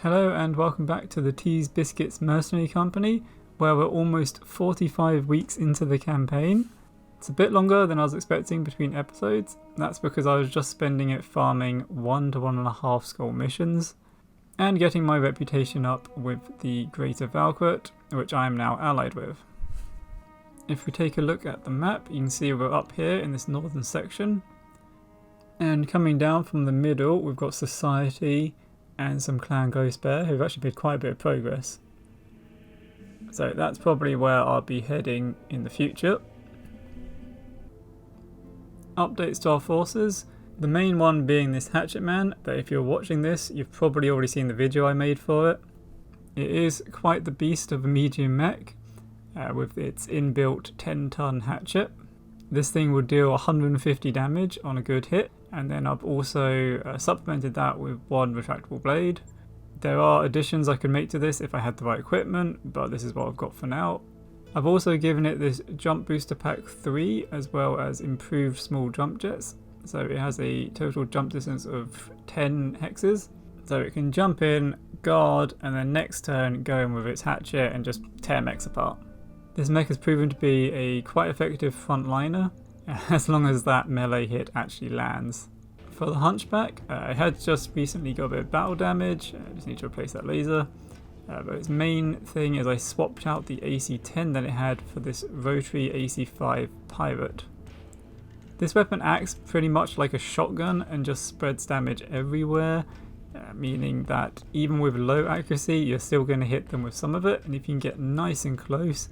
Hello and welcome back to the Biscuits Mercenary Company, where we're almost 45 weeks into the campaign. It's a bit longer than I was expecting between episodes. That's because I was just spending it farming 1 to 1.5 skull missions and getting my reputation up with the Greater Valkyrie, which I am now allied with. If we take a look at the map, you can see we're up here in this northern section, and coming down from the middle we've got Society and some Clan Ghost Bear who've actually made quite a bit of progress. So that's probably where I'll be heading in the future. Updates to our forces. The main one being this Hatchet Man, that if you're watching this, you've probably already seen the video I made for it. It is quite the beast of a medium mech, with its inbuilt 10-ton hatchet. This thing will deal 150 damage on a good hit, and then I've also supplemented that with one retractable blade. There are additions I could make to this if I had the right equipment, but this is what I've got for now. I've also given it this Jump Booster Pack 3 as well as improved small jump jets. So it has a total jump distance of 10 hexes. So it can jump in, guard, and then next turn go in with its hatchet and just tear mechs apart. This mech has proven to be a quite effective frontliner, as long as that melee hit actually lands. For the hunchback, it had just recently got a bit of battle damage. I just need to replace that laser. But its main thing is I swapped out the AC-10 that it had for this rotary AC-5 pirate. This weapon acts pretty much like a shotgun and just spreads damage everywhere, meaning that even with low accuracy you're still going to hit them with some of it, and if you can get nice and close,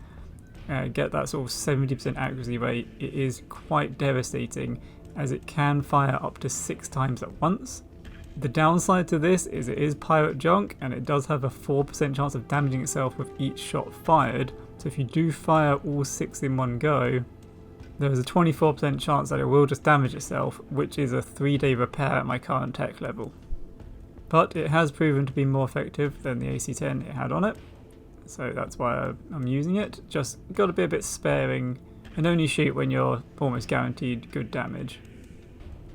get that sort of 70% accuracy rate, it is quite devastating, as it can fire up to 6 times at once. The downside to this is it is pirate junk, and it does have a 4% chance of damaging itself with each shot fired, so if you do fire all 6 in one go, there is a 24% chance that it will just damage itself, which is a 3-day repair at my current tech level. But it has proven to be more effective than the AC-10 it had on it, so that's why I'm using it. Just got to be a bit sparing and only shoot when you're almost guaranteed good damage.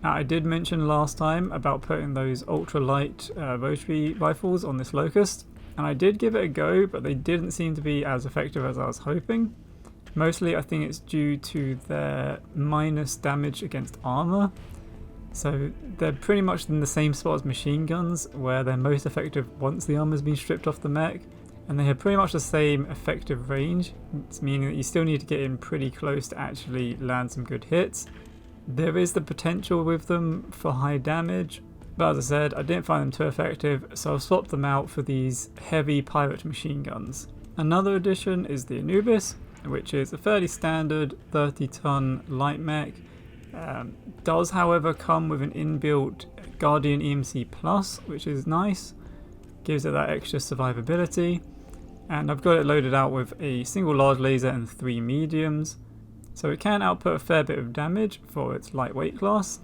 Now, I did mention last time about putting those ultra-light rotary rifles on this Locust, and I did give it a go, but they didn't seem to be as effective as I was hoping. Mostly I think it's due to their minus damage against armor. So they're pretty much in the same spot as machine guns, where they're most effective once the armor's been stripped off the mech, and they have pretty much the same effective range. It's meaning that you still need to get in pretty close to actually land some good hits. There is the potential with them for high damage, but as I said, I didn't find them too effective, so I've swapped them out for these heavy pirate machine guns. Another addition is the Anubis, which is a fairly standard 30-ton light mech. Does however come with an inbuilt Guardian EMC Plus, which is nice, gives it that extra survivability, and I've got it loaded out with a single large laser and 3 mediums, so it can output a fair bit of damage for its lightweight class.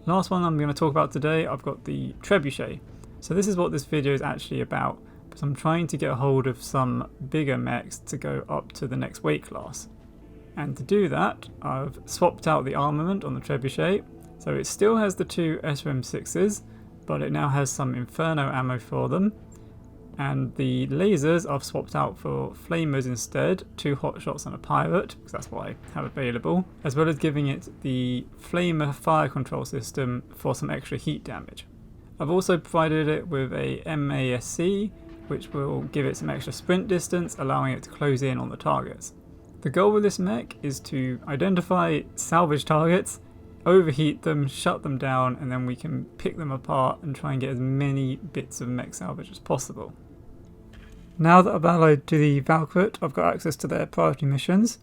Last one I'm going to talk about today, I've got the Trebuchet. So this is what this video is actually about, because I'm trying to get a hold of some bigger mechs to go up to the next weight class. And to do that, I've swapped out the armament on the Trebuchet, so it still has the 2 SRM6s, but it now has some Inferno ammo for them. And the lasers I've swapped out for flamers instead, 2 hotshots and a pirate, because that's what I have available, as well as giving it the flamer fire control system for some extra heat damage. I've also provided it with a MASC, which will give it some extra sprint distance, allowing it to close in on the targets. The goal with this mech is to identify salvage targets, overheat them, shut them down, and then we can pick them apart and try and get as many bits of mech salvage as possible. Now that I've allied to the Valkyrie, I've got access to their priority missions.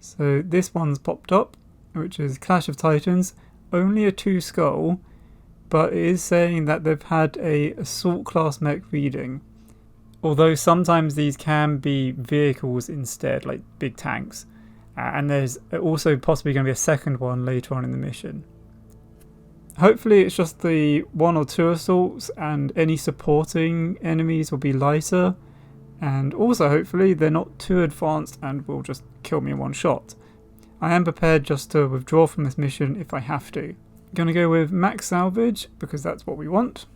So this one's popped up, which is Clash of Titans, only a 2 skull, but it is saying that they've had a assault class mech reading. Although sometimes these can be vehicles instead, like big tanks. And there's also possibly going to be a second one later on in the mission. Hopefully it's just the 1 or 2 assaults, and any supporting enemies will be lighter. And also hopefully they're not too advanced and will just kill me in one shot. I am prepared just to withdraw from this mission if I have to. Gonna go with max salvage because that's what we want.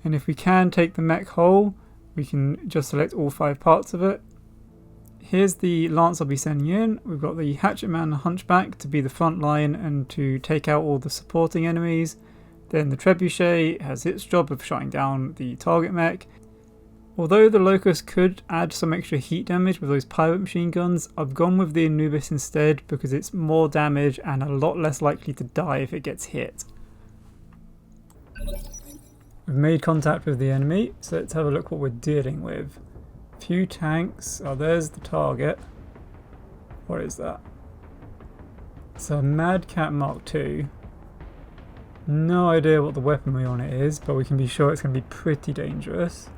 And if we can take the mech whole, we can just select all 5 parts of it. Here's the lance I'll be sending in. We've got the Hatchet Man and hunchback to be the front line and to take out all the supporting enemies. Then the trebuchet has its job of shutting down the target mech. Although the Locust could add some extra heat damage with those pirate machine guns, I've gone with the Anubis instead because it's more damage and a lot less likely to die if it gets hit. We've made contact with the enemy, so let's have a look what we're dealing with. Few tanks. Oh, there's the target. What is that? It's a Mad Cat Mark II. No idea what the weaponry on it is, but we can be sure it's going to be pretty dangerous.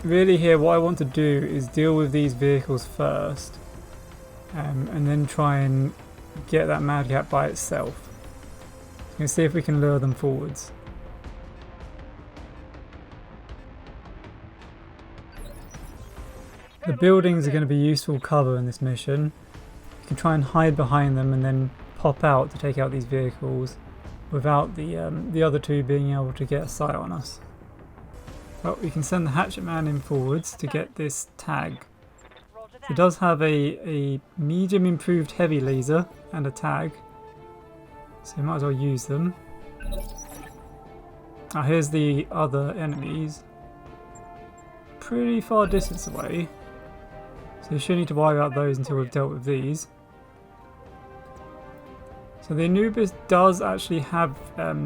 Really here, what I want to do is deal with these vehicles first, and then try and get that Mad Cat by itself. So we can see if we can lure them forwards. The buildings are going to be useful cover in this mission. You can try and hide behind them and then pop out to take out these vehicles without the other two being able to get a sight on us. Well, we can send the Hatchet Man in forwards to get this tag. It does have a medium improved heavy laser and a tag, so you might as well use them. Ah, here's the other enemies. Pretty far distance away. So you shouldn't need to worry about those until we've dealt with these. So the Anubis does actually have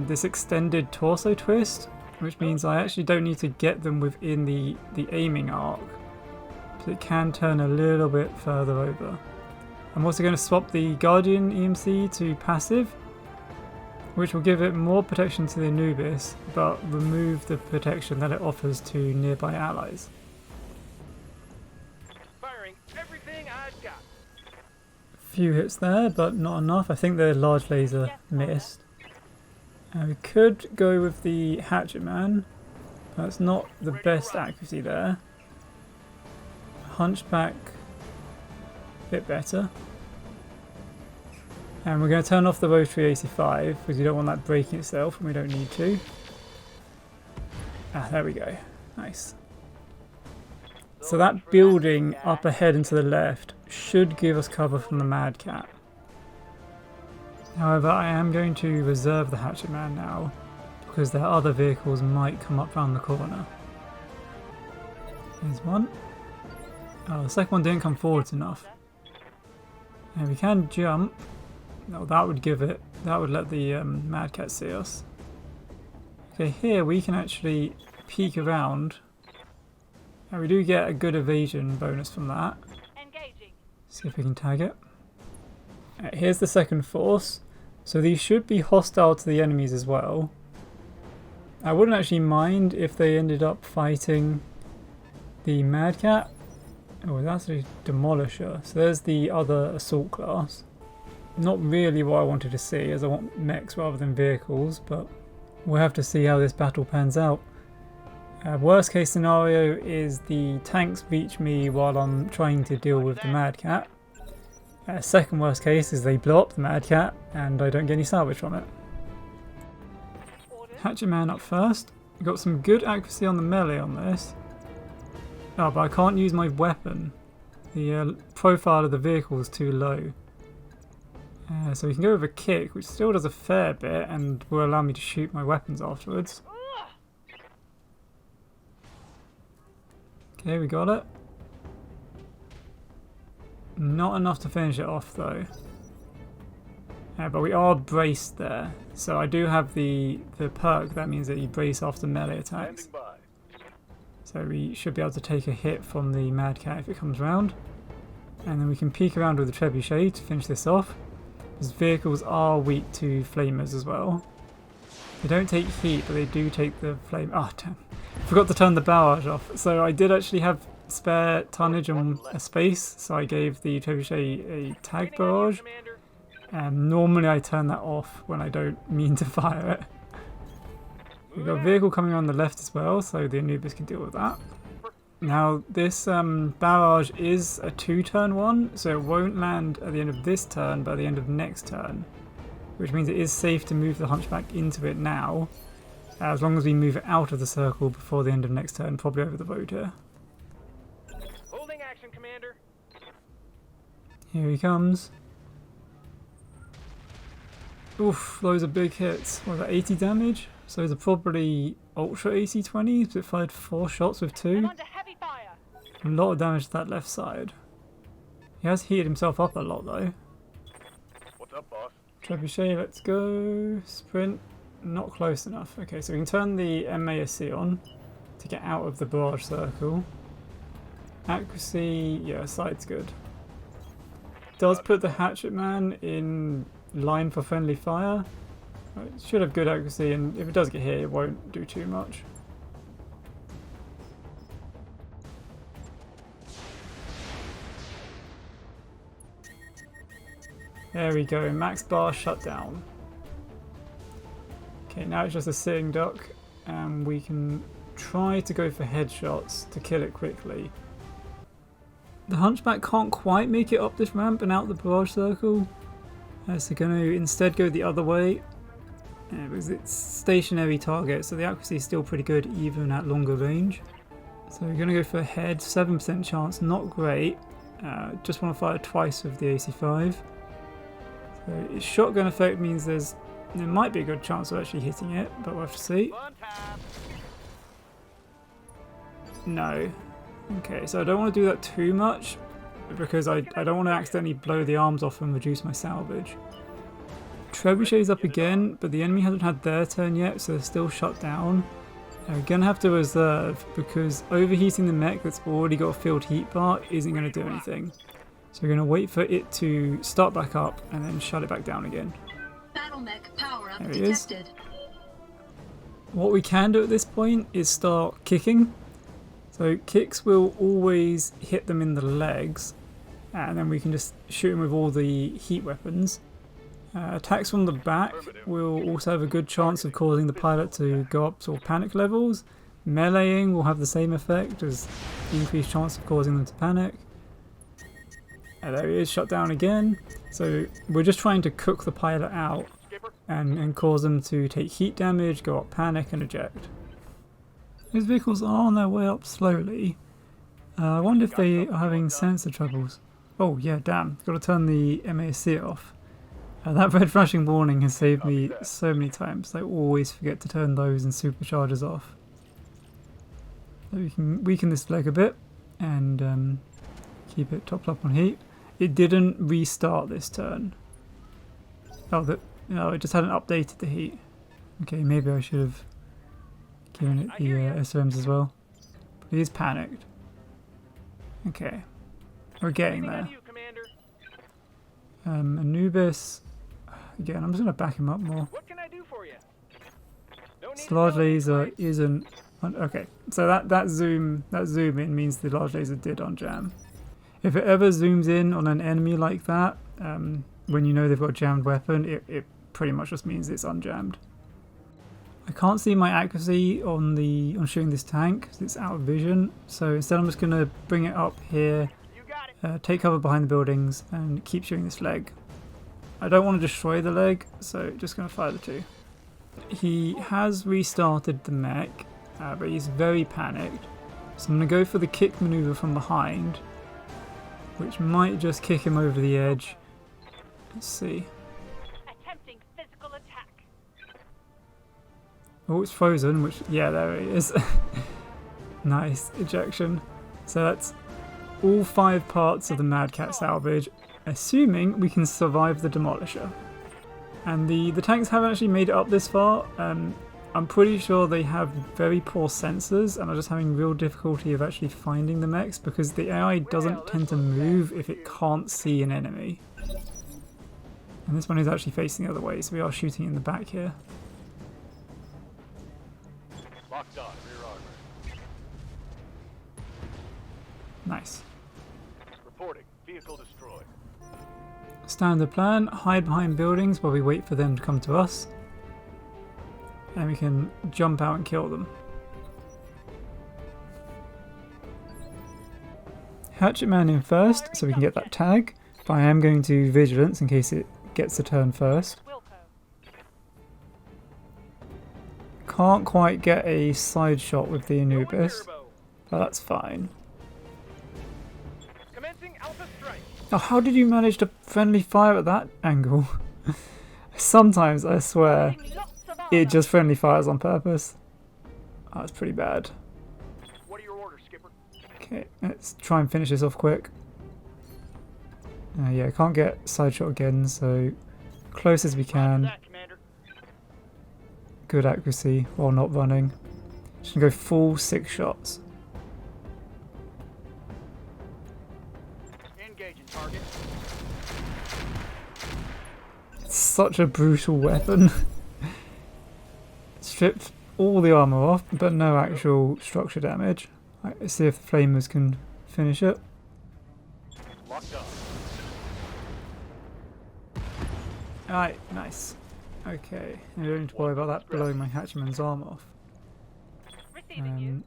this extended torso twist, which means I actually don't need to get them within the aiming arc. So it can turn a little bit further over. I'm also going to swap the Guardian EMC to passive, which will give it more protection to the Anubis, but remove the protection that it offers to nearby allies. Few hits there, but not enough. I think the large laser missed. We could go with the Hatchet Man. That's not the best accuracy there. Hunchback, a bit better. And we're going to turn off the rotary AC5 because you don't want that breaking itself, and we don't need to. Ah, there we go. Nice. So that building up ahead and to the left should give us cover from the Mad Cat. However, I am going to reserve the Hatchet Man now because their other vehicles might come up round the corner. There's one. Oh, the second one didn't come forwards enough. And we can jump. No, that would give it. That would let the Mad Cat see us. Okay, here we can actually peek around. And we do get a good evasion bonus from that. See if we can tag it. Here's the second force. So these should be hostile to the enemies as well. I wouldn't actually mind if they ended up fighting the Mad Cat. Oh, that's a Demolisher. So there's the other assault class. Not really what I wanted to see, as I want mechs rather than vehicles, but we'll have to see how this battle pans out. Worst case scenario is the tanks reach me while I'm trying to deal with the Mad Cat. Second worst case is they blow up the Mad Cat and I don't get any salvage from it. Hatchet Man up first. Got some good accuracy on the melee on this. Oh, but I can't use my weapon. The profile of the vehicle is too low. So we can go with a kick, which still does a fair bit and will allow me to shoot my weapons afterwards. Okay, we got it. Not enough to finish it off though. But we are braced there. So I do have the perk that means that you brace after melee attacks. So we should be able to take a hit from the Mad Cat if it comes round. And then we can peek around with the trebuchet to finish this off. Because vehicles are weak to flamers as well. They don't take heat, but they do take the flame. Oh, damn. Forgot to turn the barrage off. So I did actually have spare tonnage and a space, so I gave the trebuchet a tag barrage. Normally I turn that off when I don't mean to fire it. We've got a vehicle coming on the left as well, so the Anubis can deal with that. Now this barrage is a 2-turn one, so it won't land at the end of this turn, but at the end of next turn. Which means it is safe to move the hunchback into it now. as long as we move it out of the circle before the end of next turn, probably over the road here. Holding action, Commander. Here he comes. Oof, those are big hits. What, about 80 damage? So those are probably ultra AC-20s. It fired 4 shots with 2. I'm under heavy fire. A lot of damage to that left side. He has heated himself up a lot though. What's up, boss? Trebuchet, let's go. Sprint, not close enough. Okay, so we can turn the MASC on to get out of the barrage circle. Accuracy, yeah, sight's good. Does put the Hatchet Man in line for friendly fire. It should have good accuracy, and if it does get hit, it won't do too much. There we go, max bar shut down. Okay, now it's just a sitting duck, and we can try to go for headshots to kill it quickly. The hunchback can't quite make it up this ramp and out the barrage circle, so going to instead go the other way, because it's stationary target, so the accuracy is still pretty good even at longer range. So we're going to go for a head, 7% chance, not great. Just want to fire twice with the AC-5. So its shotgun effect means there might be a good chance of actually hitting it, but we'll have to see. No. Okay, so I don't want to do that too much, because I don't want to accidentally blow the arms off and reduce my salvage. Trebuchet's up again, but the enemy hasn't had their turn yet, so they're still shut down. We're going to have to reserve, because overheating the mech that's already got a filled heat bar isn't going to do anything. So we're going to wait for it to start back up and then shut it back down again. Battle mech power up There he detected. is. What we can do at this point is start kicking. So kicks will always hit them in the legs, and then we can just shoot them with all the heat weapons. Attacks from the back will also have a good chance of causing the pilot to go up sort of panic levels. Meleeing will have the same effect, as increased chance of causing them to panic. There he is, shut down again. So we're just trying to cook the pilot out and cause them to take heat damage, go up panic and eject. These vehicles are on their way up slowly. I wonder if they are having sensor troubles. Oh yeah, damn, got to turn the MASC off. That red flashing warning has saved me so many times. I always forget to turn those and superchargers off. So we can weaken this leg a bit and keep it topped up on heat. It didn't restart this turn. Oh, no, it just hadn't updated the heat. Okay, maybe I should have given it the SRMs as well. But he is panicked. Okay, we're getting there. Anubis. Again, I'm just going to back him up more. What can I do for you? This large laser isn't... Okay, so that zoom in means the large laser did unjam. If it ever zooms in on an enemy like that, when you know they've got a jammed weapon, it pretty much just means it's unjammed. I can't see my accuracy on shooting this tank because it's out of vision, so instead I'm just going to bring it up here, take cover behind the buildings and keep shooting this leg. I don't want to destroy the leg, so just going to fire the 2. He has restarted the mech, but he's very panicked, so I'm going to go for the kick maneuver from behind, which might just kick him over the edge. Let's see. Attempting physical attack. Oh, it's frozen, which, yeah, there he is. Nice ejection. So that's all 5 parts of the Mad Cat salvage, assuming we can survive the Demolisher. And the tanks haven't actually made it up this far. I'm pretty sure they have very poor sensors and are just having real difficulty of actually finding the mechs because the AI doesn't tend to move if it can't see an enemy. And this one is actually facing the other way, so we are shooting in the back here. Locked on, rear armor. Nice. Reporting. Vehicle destroyed. Standard plan, hide behind buildings while we wait for them to come to us. And we can jump out and kill them. Hatchet Man in first, so we can get that tag. But I am going to Vigilance in case it gets the turn first. can't quite get a side shot with the Anubis, but that's fine. Commencing Alpha Strike. Oh, how did you manage to friendly fire at that angle? Sometimes, I swear, Getting lots of it armor. just friendly fires on purpose. Oh, that's pretty bad. What are your orders, Skipper? Okay, let's try and finish this off quick. Yeah, can't get side shot again, so close as we Roger can. that, Commander. Good accuracy while not running. Just gonna go full 6 shots. Engaging target. It's such a brutal weapon. Stripped all the armor off, but no actual structure damage. Right, let's see if the flamers can finish it. Locked on. Alright, nice. Okay, I don't need to worry about that blowing my hatchman's arm off. Receiving you.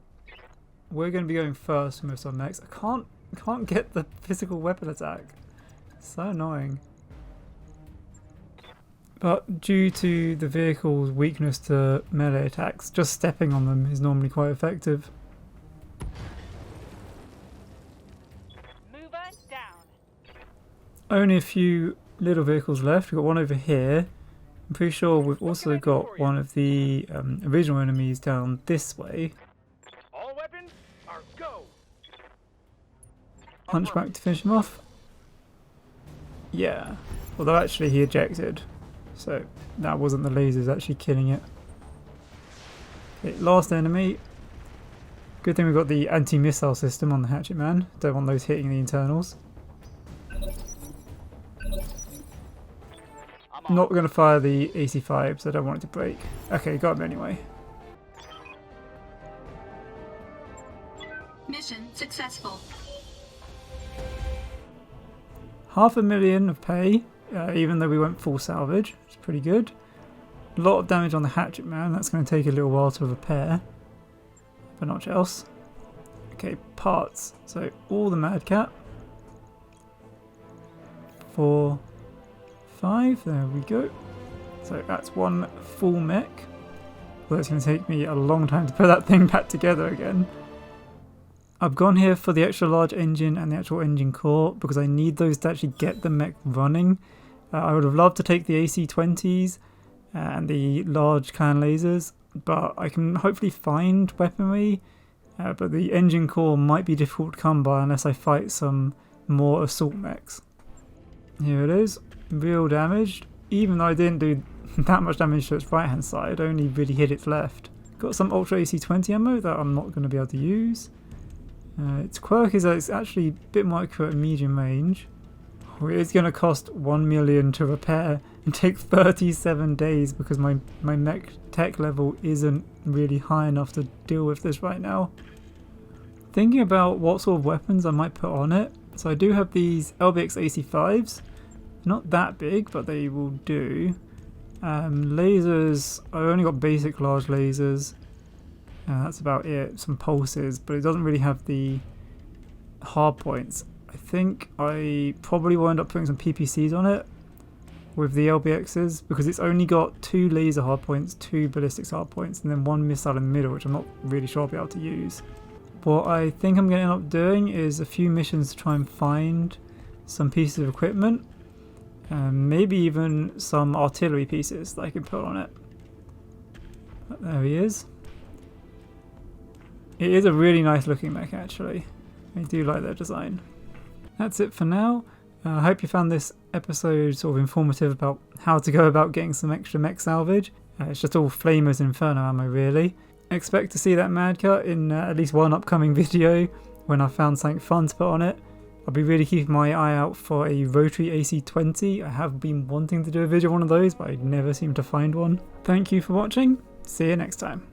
We're going to be going first with some mechs. I can't get the physical weapon attack. So annoying. But due to the vehicle's weakness to melee attacks, just stepping on them is normally quite effective. Mover down. Only a few little vehicles left. We've got one over here. I'm pretty sure we've also got one of the original enemies down this way. All weapons are go. Hunchback to finish him off. Yeah. Although actually he ejected. So that wasn't the lasers actually killing it. Okay, last enemy. Good thing we've got the anti-missile system on the Hatchet Man. Don't want those hitting the internals. Not going to fire the AC5, so I don't want it to break. Okay, got him anyway. Mission successful. 500,000 of pay, even though we went full salvage. It's pretty good. A lot of damage on the Hatchet Man. That's going to take a little while to repair, but not much else. Okay, parts. So all the Madcat. 4, 5. There we go. So that's one full mech. Well, it's going to take me a long time to put that thing back together again. I've gone here for the extra large engine and the actual engine core because I need those to actually get the mech running. I would have loved to take the AC-20s and the large cannon lasers, but I can hopefully find weaponry, but the engine core might be difficult to come by unless I fight some more assault mechs. Here it is, real damaged, even though I didn't do that much damage to its right hand side, I only really hit its left. Got some Ultra AC-20 ammo that I'm not going to be able to use. Its quirk is that it's actually a bit more accurate at medium range. It is going to cost 1 million to repair and take 37 days because my mech tech level isn't really high enough to deal with this right now. Thinking about what sort of weapons I might put on it. So I do have these LBX AC5s. Not that big, but they will do. Lasers, I've only got basic large lasers. That's about it. Some pulses, but it doesn't really have the hard points. I think I probably will end up putting some PPCs on it with the LBXs because it's only got 2 laser hard points, 2 ballistics hard points, and then 1 missile in the middle, which I'm not really sure I'll be able to use. What I think I'm going to end up doing is a few missions to try and find some pieces of equipment, maybe even some artillery pieces that I can put on it. But there he is. It is a really nice looking mech actually. I do like their design. That's it for now. I hope you found this episode sort of informative about how to go about getting some extra mech salvage. It's just all flamers and inferno ammo really. Expect to see that mad cut in at least one upcoming video when I've found something fun to put on it. I'll be really keeping my eye out for a rotary AC-20. I have been wanting to do a video on one of those, but I never seem to find one. Thank you for watching. See you next time.